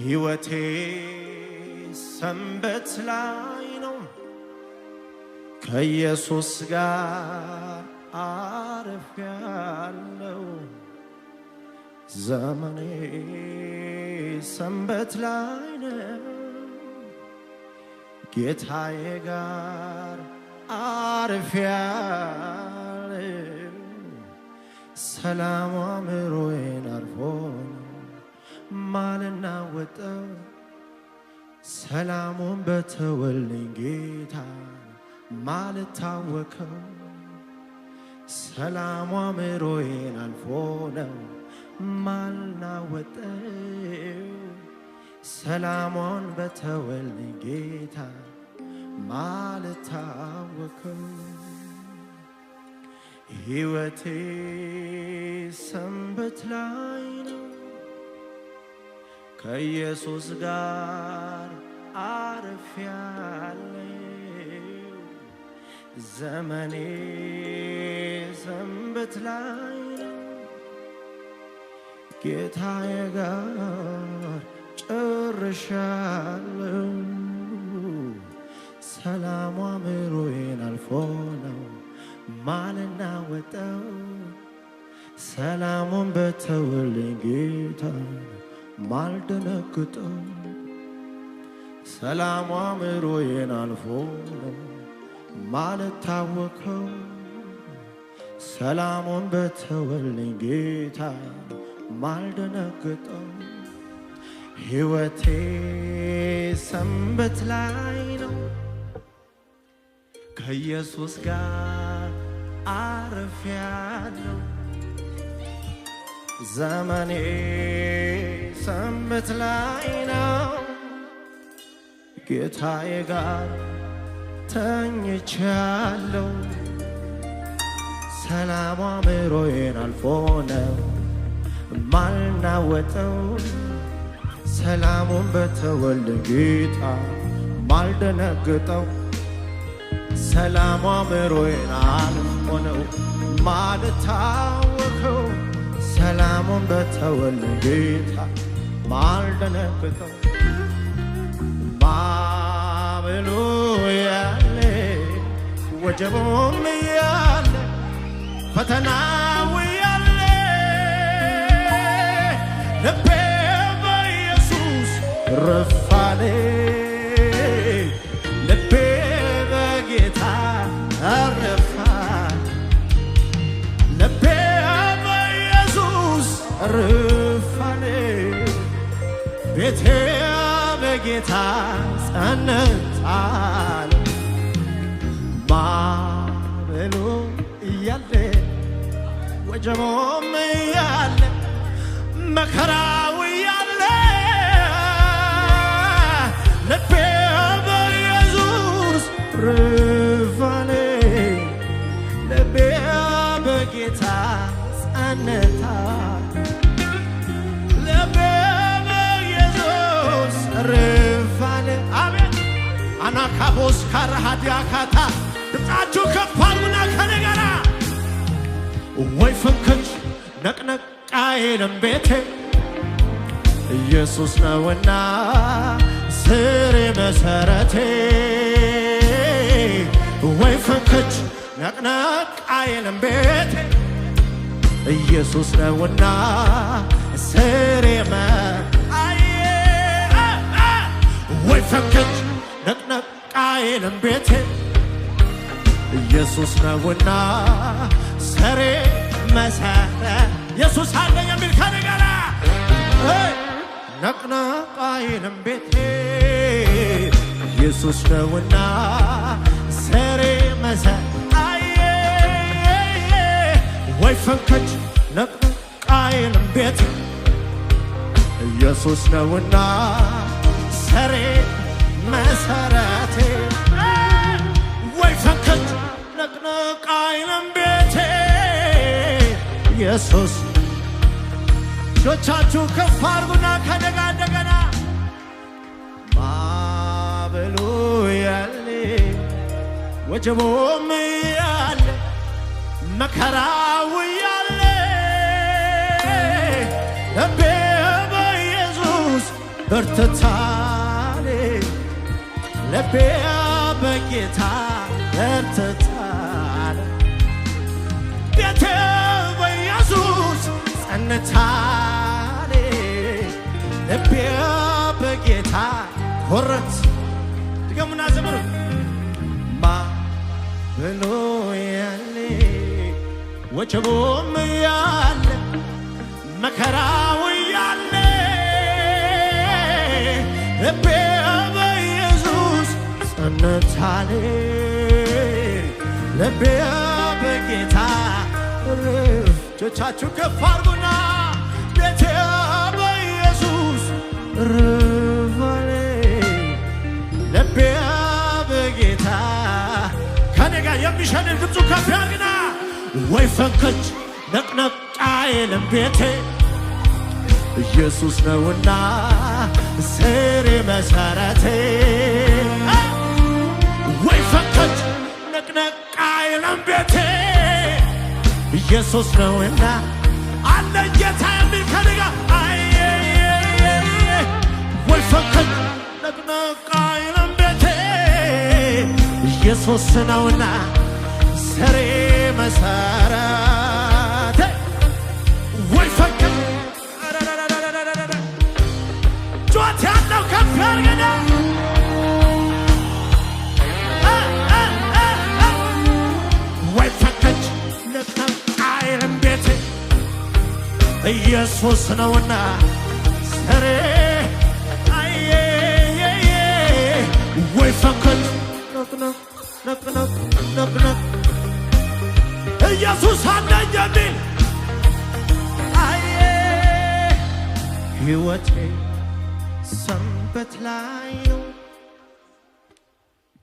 ሕይወቴ ሰንበት ላይ ነው ከኢየሱስ ጋር አርፌያለሁ ዘመኔ ሰንበት ላይ ነው ጌታዬ ጋር አርፌያለሁ ሰላም አእምሮዬን አርፎ ማልናወጠው ሰላሙን በተወልኝ ጌታ ማልታወከው ሰላሙ አእምሮዬን አልፎ ነው ማልናወጠው ሰላሙን በተወልኝ ጌታ ማልታወከው ሕይወቴ ሰንበት ላይ ነው ከኢየሱስ ጋር አርፌያለሁ ዘመኔ ሰንበት ላይ ነው ጌታዬ ጋር ጨርሻለሁ ሰላሙ አእምሮዬን አልፎ ነው ማልናወጠው ሰላሙን በተወልኝ ጌታ ማልደነግጠው ሰላሙ አእምሮዬን አልፎ ነው ማልታወከው ሰላሙን በተወልኝ ጌታ ማልደነግጠው ሕይወቴ ሰንበት ላይ ነው ከኢየሱስ ጋር አርፌያለሁ ዘመኔ ሰንበት ላይ ነው ጌታዬ ጋር ተኝቻለሁ ሰላሙ አእምሮዬን አልፎ ነው ማልናወጠው ሰላሙን በተወልኝ ጌታ ማልደነግጠው ሰላሙ አእምሮዬን አልፎ ነው ማልታወከው ሰላሙን በተወልኝ ጌታ ማልደነግጠው ማዕበሉ ያለ ወጀቡም ያለ ፈተናው ያለ ልቤ በኢየሱስ ረፋለ ልቤ በጌታ አረፋል ልቤ በኢየሱስ ረፋለ ቤቴ በጌታ ጸንቷል ማዕበሉ እያለ ወጀቡም እያለ መከራው እያለ ልቤ በኢየሱስ ረፋለ ልቤ በጌታ ጸንቷል ልቤ በኢየሱስ ረፋለ አሜን አናካቦስ ካራሃዲያካታ ድምፃችሁ ከፍ አድርጉና ከኔ ጋር ወይ ፍንክች ነቅነቅ አይልም ቤቴ ኢየሱስ ነውና ስሬ መሰረቴ ወይ ፍንክች ነቅነቅ አይልም ቤቴ ኢየሱስ ነውና ስሬ ወይ ፍንክች ነቅነቅ አይልም ቤቴ ኢየሱስ ነውና ስሬ መሰረት ኢየሱስ አለኝ የሚል ከኔ ጋር ነቅነቅ አይልም ቤቴ ኢየሱስ ነውና ስሬ መሰረት ወይ ፍንክች ነቅነቅ አይልም ቤቴ ኢየሱስ ነውና ስሬ መሰረቴ ወይ ፍንክች ነቅነቅ አይልም ቤቴ ኢየሱስ ጆቻችሁ ከፍ አድርጉና ከደጋ እንደገና ማዕበሉ ያለ ወጀቡም ያለ መከራው ያለ ልቤ በኢየሱስ በርትታል ልቤ በጌታ በርትታል ቤቴ በኢየሱስ ጸንታል ልቤ በጌታ ኮረት ድገሙና ዘምሩ ማዕበሉ ያለ ወጀቡም ያለ መከራው ያለ ልቤ በኢየሱስ ጸንታል ልቤ በጌታ እጆቻችሁ ከፍ አድርጉና ቤቴ በኢየሱስ ርፋል ልቤ በጌታ ከኔ ጋር የሚሸልል ድምፁ ከፍ ያርግና ወይ ፈንከች ነቅነቅ አይልም ቤቴ ኢየሱስ ነውና ስሬ መሰረቴ ወይ ፈንከች ነቅነቅ አይልም ቤቴ ኢየሱስ ነውና አለ ጌታ የሚል ከኔ ጋር ወይ ፈንከች ነቅነቅ አይልም ቤቴ ኢየሱስ ነውና ስሬ መሰረቴ ወይ ፈንከች ጆት ያለው ከፍ ያርገና ወይ ፈንከች ነቅነቅ አይልም ቤቴ ኢየሱስ ነውና ስሬ ወይ ፈንከች ነቅነቅ ኢየሱስ አለኝ የሚል ሕይወቴ ሰንበት ላይ ነው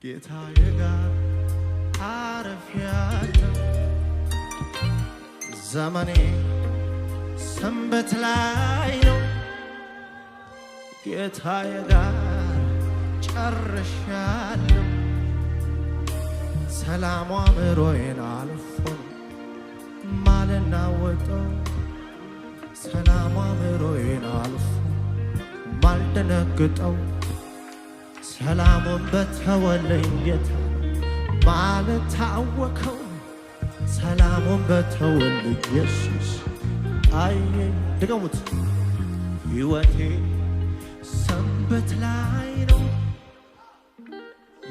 ጌታዬ ጋር አርፌያለሁ ዘመኔ ሰንበት ላይ ነው ጌታዬ ጋር ጨርሻለሁ ሰላም አእምሮዬን አልፎ ማልናወጠው ሰላም አእምሮዬን አልፎ ማልደነግጠው ሰላሙን በተወልኝ ጌታ ማልታወከው ሰላሙን በተወልኝ ኢየሱስ ድገሙት ሕይወቴ ሰንበት ላይ ነው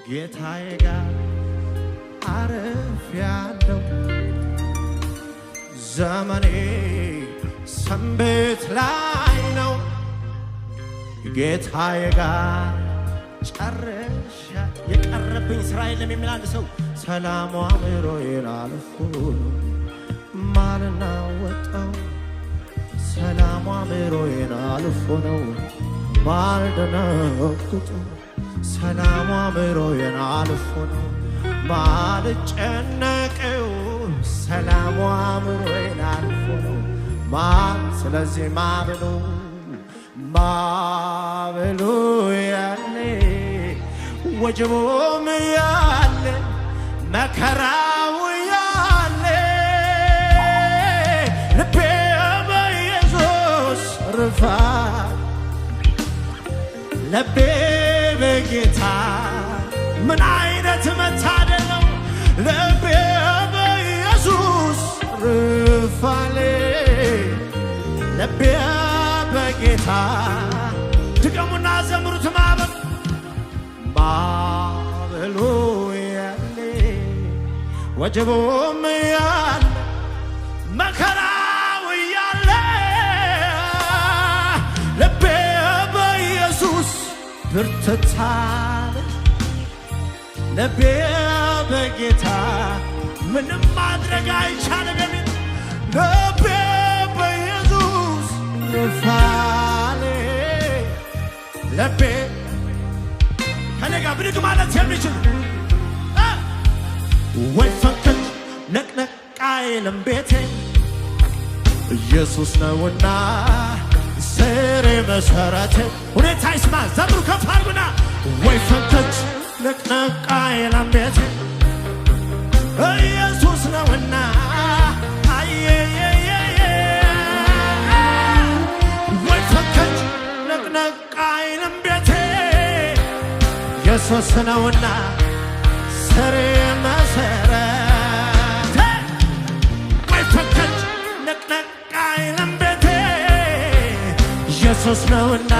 ጌታዬ ጋር አርፌያለሁ ዘመኔ ሰንበት ላይ ነው ጌታዬ ጋር ጨርሻ የቀረብኝ ስራ የለም የሚል አንድ ሰው ሰላሙ አእምሮዬን አልፎ ማልናወጠው ሰላሙ አእምሮዬን አልፎ ነው ማልደነግጠው ሰላሙ አእምሮዬን አልፎ ነው ማልጨነቀው ሰላሙ አእምሮዬን አልፎ ነው ስለዚህ ማዕበሉ ያለ ወጀቡም ያለ መከራው ያለ ልቤ በኢየሱስ ርፏል ልቤ በጌታ ምን አይነት መታደል ነው ልቤ በኢየሱስ ርፏል ልቤ በጌታ ድገሙና ዘምሩት ማዕበሉ ያለ ወጀቡም ያለ መከራው ያለ ልቤ በኢየሱስ ብርትታል ልቤ በጌታ ምንም ማድረግ አይቻልም የሚል ልቤ በኢየሱስ ርፏል ልቤ ከኔ ጋር ብድግ ማለት የሚችል ወይ ፈንከች ነቅነቅ አይልም ቤቴ ኢየሱስ ነውና ስሬ መሰረቴ ሁኔታ ይስማ ዘምሩ ከፍ አድርጉና ወይ ፈንከች ነቅነቅ አይልም ቤቴ ኢየሱስ ነውና ወይ ፈንከች ነቅነቅ አይልም ቤቴ ኢየሱስ ነውና ስሬ መሰረቴ ወይ ፈከች ነቅነቅ አይልም ቤቴ ኢየሱስ ነውና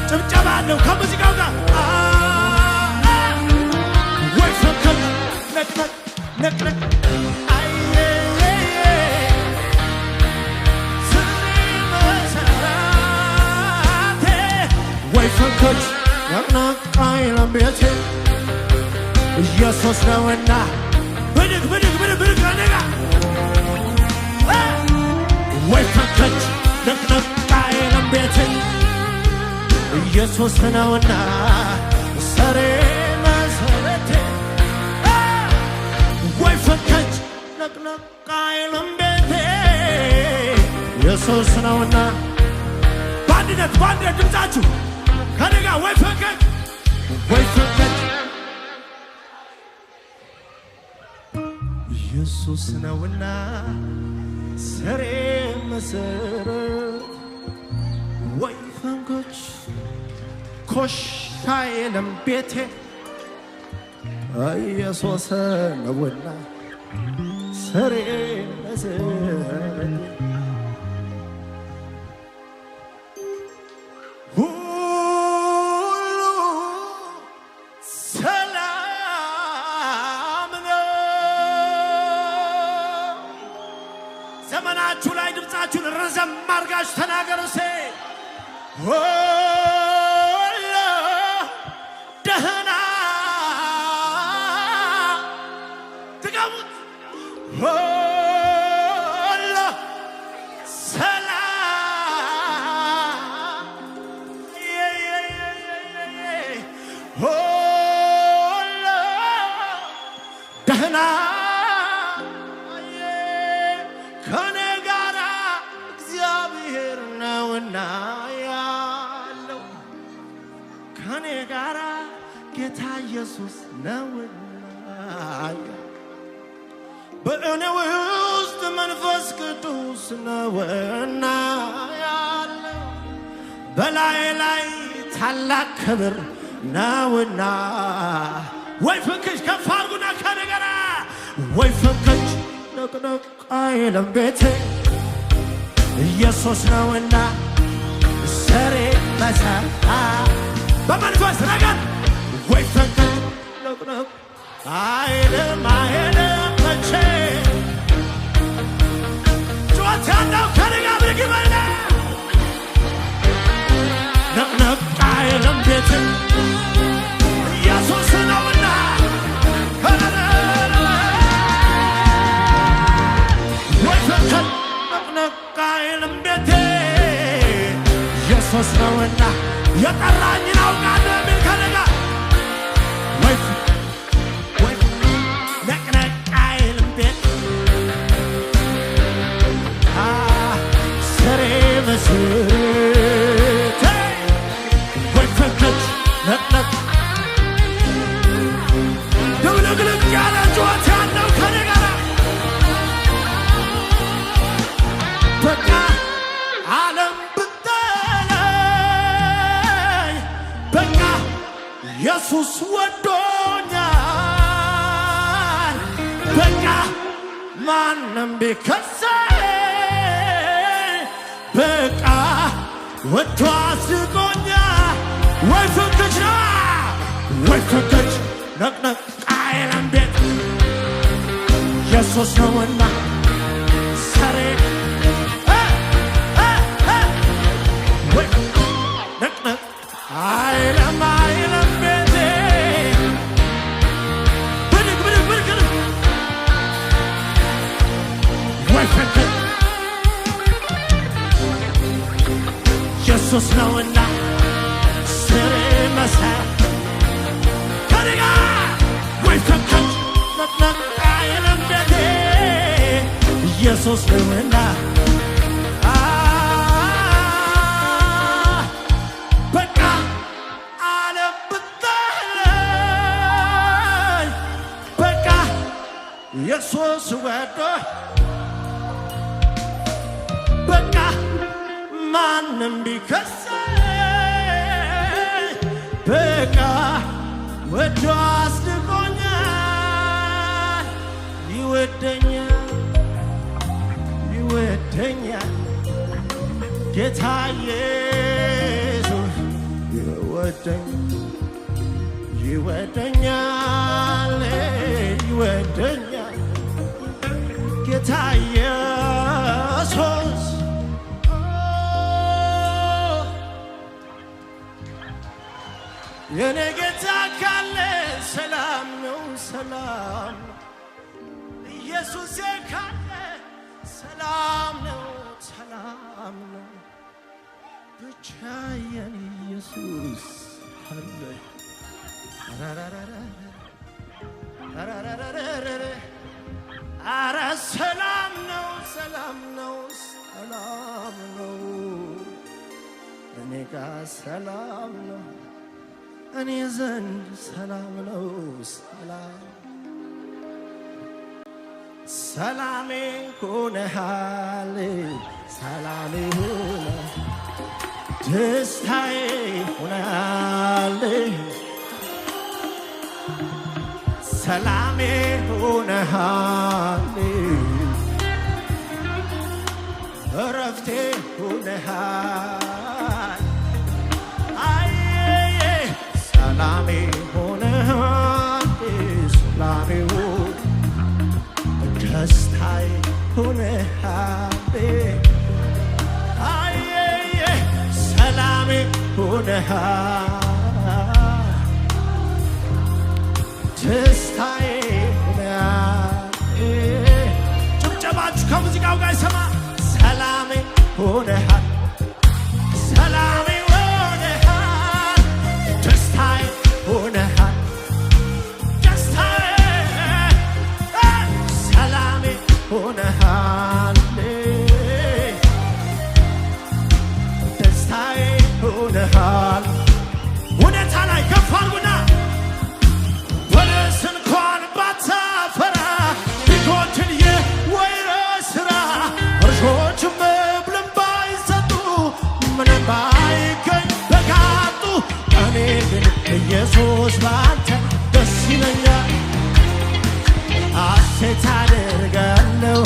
ጭብጨባ አለው ከሙዚቃው ጋር ወይ ፈከች ነቅነቅ ነቅነቅ ፈንከች ነቅነቅ አይልም ቤቴ ኢየሱስ ነውና ብድግ ብድግ ብድግ ብድግ ከነጋ ወይ ፈንከች ነቅነቅ አይልም ቤቴ ኢየሱስ ነውና ሰሬ መሰረቴ ወይ ፈንከች ነቅነቅ አይልም ቤቴ ኢየሱስ ነውና በአንድነት ድምፃችሁ ከነጋ ወይ ፈንከች ኢየሱስ ነውና ስሬ መሰረት ወይ ፈንከች ኮሽ አይልም ቤቴ ኢየሱስ ነውና ስሬ መሰረት ዘመናችሁ ላይ ድምፃችሁን ረዘም አድርጋችሁ ተናገሩ። ደህና ድገሙት። ሰላም ደህና ከኔ ጋራ እግዚአብሔር ነውና ያለው ከኔ ጋራ ጌታ ኢየሱስ ነውና በእኔ ውስጥ መንፈስ ቅዱስ ነውና ያለው በላይ ላይ ታላቅ ክብር ነውና ወይ ፈንከች ከፍ አድርጉና ከኔ ጋራ ወይ ፈንከች ነቅነቅ አይልም ቤቴ ኢየሱስ ነውና ሰሬ መሰረቴ በመንፈስ ረገድ ወይ ፈንከች ነቅነቅ አይልም መቼ ጩኸት ያለው ከነጋ ብድግ በል ነቅነቅ አይልም ቤቴ ኢየሱስ ነውና ቃይልም ቤቴ ኢየሱስ ነውና የጠራኝን አውቃለሁ የሚል ከነጋ ወይ ነቅነቅ አይልም ቤቴ ስሬ መሰረቴ ወይ ፈንከች ነቅነቅ ድብልቅልቅ ያለ ጩኸት ያለው ከነጋ በቃ ዓለም ብትለኝ በቃ ኢየሱስ ወዶኛል በቃ ማንም ቢከሰኝ በቃ ወዶ አስቆኛል ወይ ፈንከች ነው ወይ ፈንከች ነቅነቅ አይልም ቤት ኢየሱስ ነውና ሰሬ ነቅነቅ አይልም ቤቴ ብድግ ብድግ ብድግ ወይ ፈንከች ኢየሱስ ነውና ስሬ መሰረቴ ከነጋ ወይ ፈንከች ነቅነቅ አይልም ቤቴ ኢየሱስ ነውና ኢየሱስ ወዶ በቃ ማንም ቢከሰኝ በቃ ወዶ አስድቆኛል። ይወደኛል ይወደኛል ጌታ ኢየሱስ ይወደኛል ይወደኛል ጌታ ኢየሱስ የኔ ጌታ ካለ ሰላም ነው ሰላም ኢየሱስ ካለ ሰላም ነው ሰላም ነው ብቻ የኔ ኢየሱስ አለ አረ ሰላም ነው ሰላም ነው ሰላም ነው እኔ ጋር ሰላም ነው እኔ ዘንድ ሰላም ነው ሰላም ሰላሜ ሆነሃል ሰላሜ ሆነ ደስታዬ ሆነሃል ሰላሜ ሆነሃል እረፍቴ ሆነሃል አየየ ሰላሜ ሆነሃል ሰላሜ ደስታዬ ሆነሃል አየየ ሰላሜ ሆነሃል ደስታዬ ሆነሃል ጭብጨባችሁ ከሙዚቃው ጋር ይሰማ ሰላሜ ሆነሃል ሰላሜ ሆነሃል ደስታዬ ሆነሃል ደስታዬ ሰላሜ ሆነሃል ደስታዬ ሆነሃል ሁኔታ ላይ ከፍ አድርጉና በለስ እንኳን ባታፈራ ቢጎድል የወይራ ስራ እርሾችም መብልን ባይሰጡ ምንም ባይገኝ በጋጡ እኔ ግን ኢየሱስ ባንተ ደስ ይለኛል ሐሴት አደርጋለሁ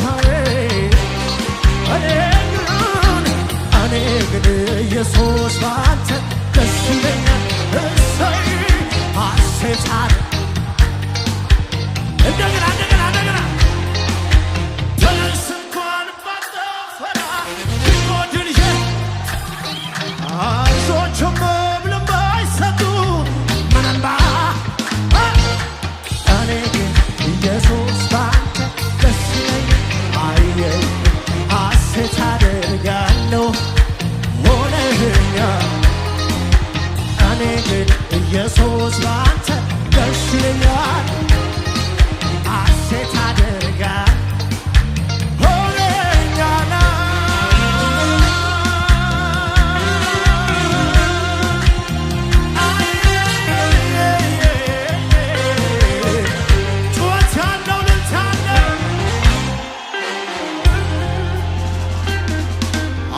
እኔ ግን ኢየሱስ ባንተ ደስ ይለኛል እሰይ ሐሴት እንደገና በለስ እንኳን ባታፈራ ቢጎድል እርሾችም መብልን ባይሰጡ ምንም እኔ ግን ኢየሱስ ባንተ ደስ ይለኛል አየኝ ሐሴት አደርጋለሁ ሆነህኛል እኔ ግን ኢየሱስ ባንተ ደስ ይለኛል ሐሴት አደርጋለሁ ሆነኛል ጩኸታለሁ ልልታለሁ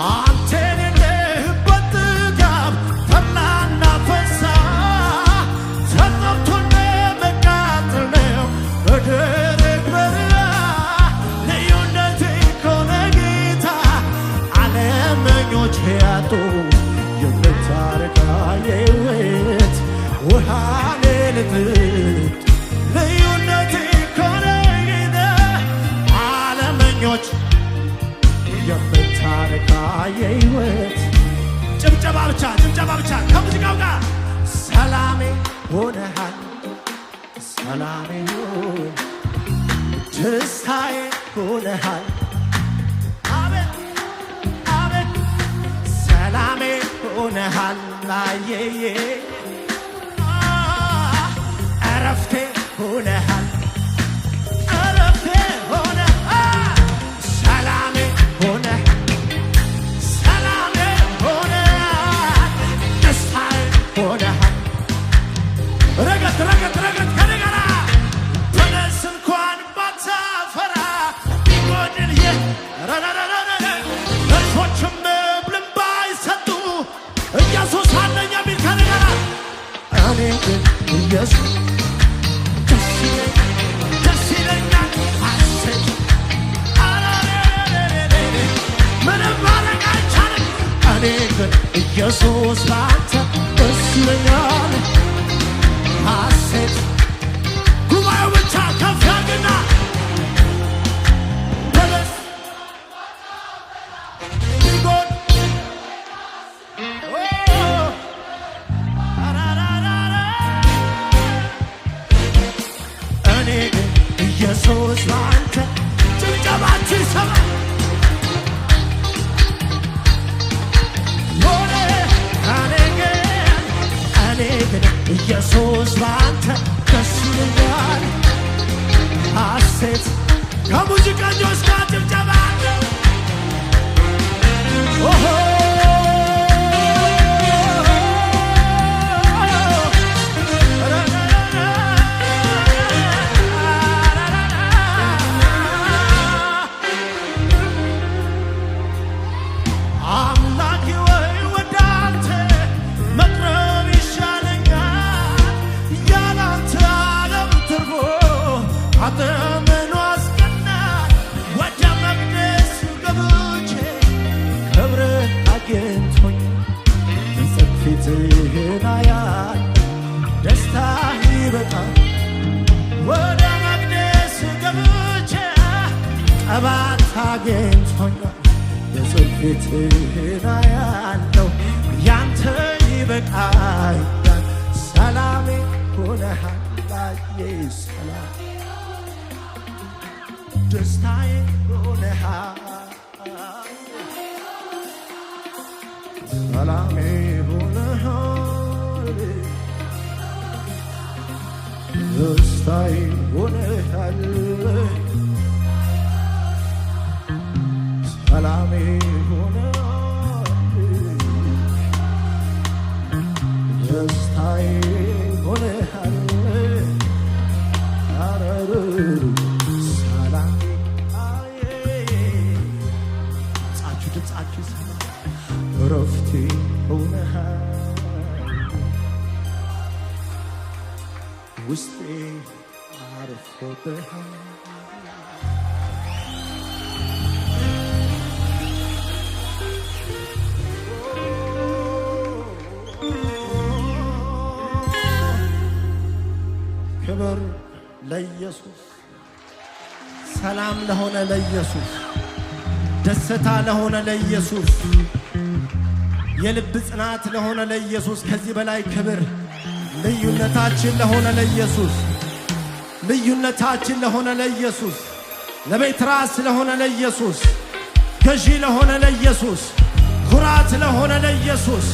አንተን የለህበት ጥጋብ ተድላና ፈሳ ተጠምቶ እንደመቃጠል ነው በደረቅ በረሃ ልዩነቴ ከሆነ ጌታ ዓለመኞች ያጡ የምታረካ የሕይወት ውሃን ልትጥ ልዩነቴ ከሆነ ጌታ ዓለመኞች የምታረካ የሕይወት ጭብጨባ ብቻ ከሙዚቃው ጋር ሰላሜ ሆነሃል ሰላሜ ሆነ ደስታዬ ሆነሃል አቤት አቤት ሰላሜ ሆነሃል አየየ እረፍቴ ሆነሃል እረፍቴ ሆነሃል ሰላሜ ሆነሃል ሰላሜ ሆነሃል ደስታዬ ሆነሃል ረገጥ ከኔ ጋር በለስ እንኳን ባታፈራ ቢጎድል እርሾችም መብልን ባይሰጡ ኢየሱስ አለኝ የሚል ከኔ ጋር ኢየሱስ ደስ ይለኛል ሐሴት ምንም ማድረግ አይቻልም እኔ ግን ኢየሱስ ባንተ ደስ ይለኛል ሐሴት ጉባኤው ብቻ ከፍ ያድርግና በለስ ይጎን እኔ ግን ኢየሱስ ባንተ ጭብጨባችሁ ይሰማ ኢየሱስ ባንተ ደስ ይለኛል ሐሴት ከሙዚቀኞች ጋር ጭብጨባ አለው አምላኬ ወይ ወደ አንተ መቅረብ ይሻለኛል ያላንተ ዓለም ትርፎ አጠመኑ አስቀናኝ ወደ መቅደስ ገብቼ ክብርህ አግኝቶኝ ንጽሕት ፊትህን አያለሁ ደስታ ይበቃል ወደ መቅደስ ገብቼ ቅባት አግኝቶኛል ንጽሕት ፊትህን አያለሁ ያንተ ይበቃኛል ሰላሜ ሆነሃል ላዬ ሰላም ደስታዬ ሆነሃል ሰላሜ ሆነሃል ደስታዬ ሆነሃል ሰላሜ ሆነሃል ደስታዬ ሆነሃል ሰላሜ ድምፃችሁ እረፍቴ ሆነሃል ውስጤ አርፎብሃል ክብር ለኢየሱስ ሰላም ለሆነ ለኢየሱስ ደስታ ለሆነ ለኢየሱስ የልብ ጽናት ለሆነ ለኢየሱስ ከዚህ በላይ ክብር ልዩነታችን ለሆነ ለኢየሱስ ልዩነታችን ለሆነ ለኢየሱስ ለቤት ራስ ለሆነ ለኢየሱስ ገዢ ለሆነ ለኢየሱስ ኩራት ለሆነ ለኢየሱስ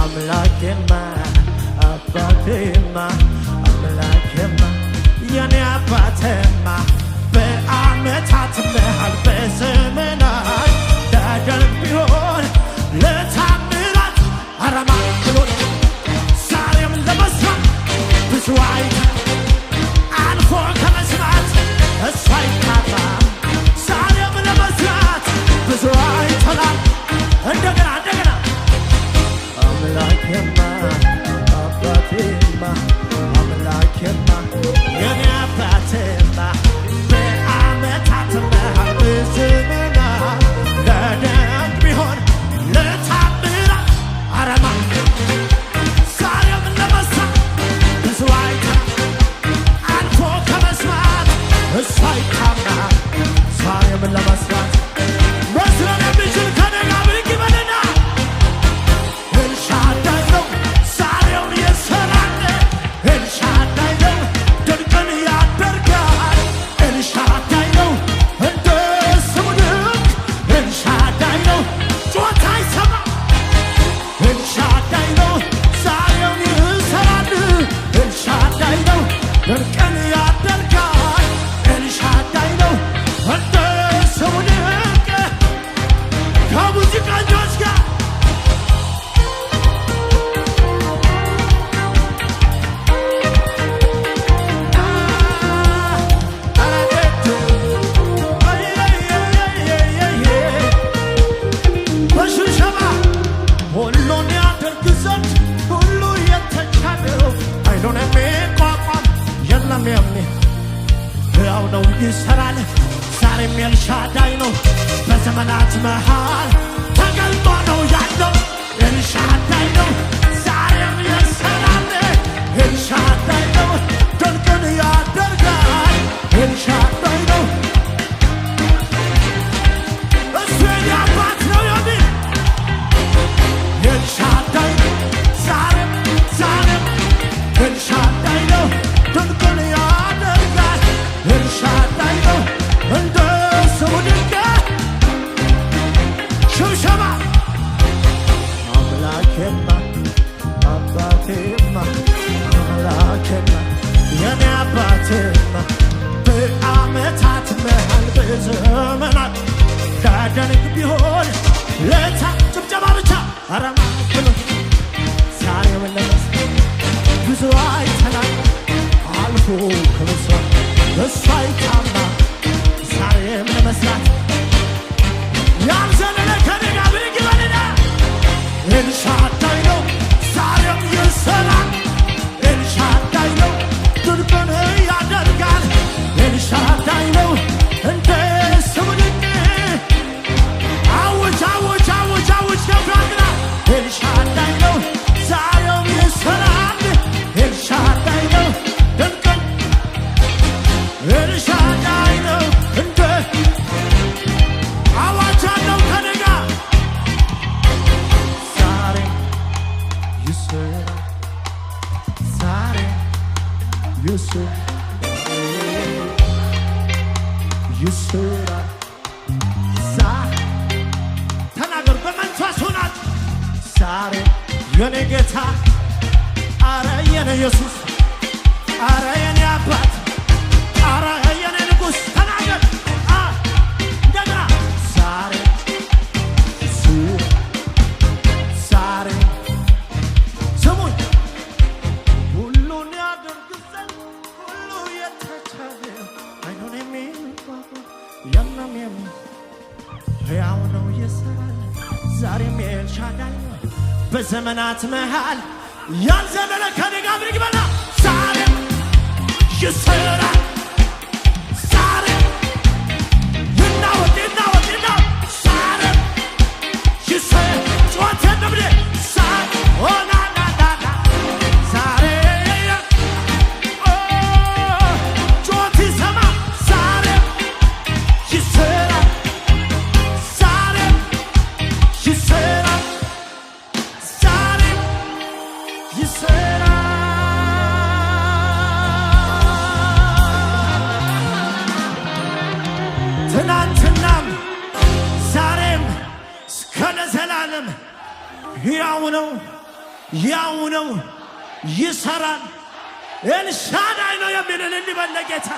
አምላኬማ አባቴማ አምላኬማ የኔ አባቴማ በዓመታት መሃል በዘመናት ዳግም ቢሆን ለታምራት አረማ ብሎን ዛሬም ለመስራት ብዙ አይታ አልፎ ከመስራት እሱ አይታጣም ዛሬም ለመስራት ብዙ አይተናል እንደገና አምላኬማ ኤልሻዳይ ነው በዘመናት መሃል ተገልጦ ነው ያለው ኤልሻዳይ ነው ዛሬም ይሰራል ኤልሻዳይ ነው ድንቅን ያደርጋል ኤልሻዳይ ነው እሱ የኔ አባት ነው የሚል ኤልሻዳይ ዛሬም ኤልሻዳይ ነው ድንቅን ያደርጋል ኤልሻዳይ ነው እንደ ስሙ ድንቅ ሽብሸባ አምላኬማ አባቴማ አምላኬማ የኔ አባቴማ በዓመታት መሃል በዘመናት ዳደንቅ ቢሆን ለታ ጭብጨባ ብቻ አረማ ብሎ ዛሬ መለመስ ብዙ አይተናል አልፎ ከብሶ እሱ አይታማ ዛሬም ለመስራት ያልዘለለ ከኔጋ ብድግ በልና ኤልሻዳይ ነው ዛሬም ይሰራል ኤልሻዳይ ነው ድንቅን ያደርጋል ኤልሻዳይ ነው እንደ ስሙ ድንቅ አውጅ አውጅ አውጅ አውጅ ከፍራግና ኤልሻዳይ ነው ዛሬም ይሰራል ኤልሻዳይ ነው ድንቅን ኤልሻዳይ ነው እንደ አዋጅ አለው ከነጋ ዛሬ ይሰራል ዛሬ ይሰራል ተናገር በመንፈስ ሆናት ዛሬ የኔ ጌታ አረ የኔ ኢየሱስ አረ የኔ አባት አረ የኔ ንጉሥ ተናገር እንደገና ዛሬ ስሙኝ ሁሉን ያደርግ ዘንድ ሁሉ የተቻለ አይኑን የሚቋቋም የለም ሕያው ነው ይሠራል ዛሬም ኤልሻዳይ ነው በዘመናት መሃል ያልዘለለ ከኔ ጋር ብድግ በልና ዛሬም ይሠራል ዛሬም ይናወጥ ዛሬም ይሠራል ጩኸት የለም ዛሬ ጩኸት ይሰማ ዛሬም ይሠራል ዛሬም ይሠራል ዛሬም ይሠራል ትናንትናም ዛሬም እስከ ለዘላለም ሕያው ነው ይሠራል ኤልሻዳይ ነው የሚልን እንዲበል ለጌታ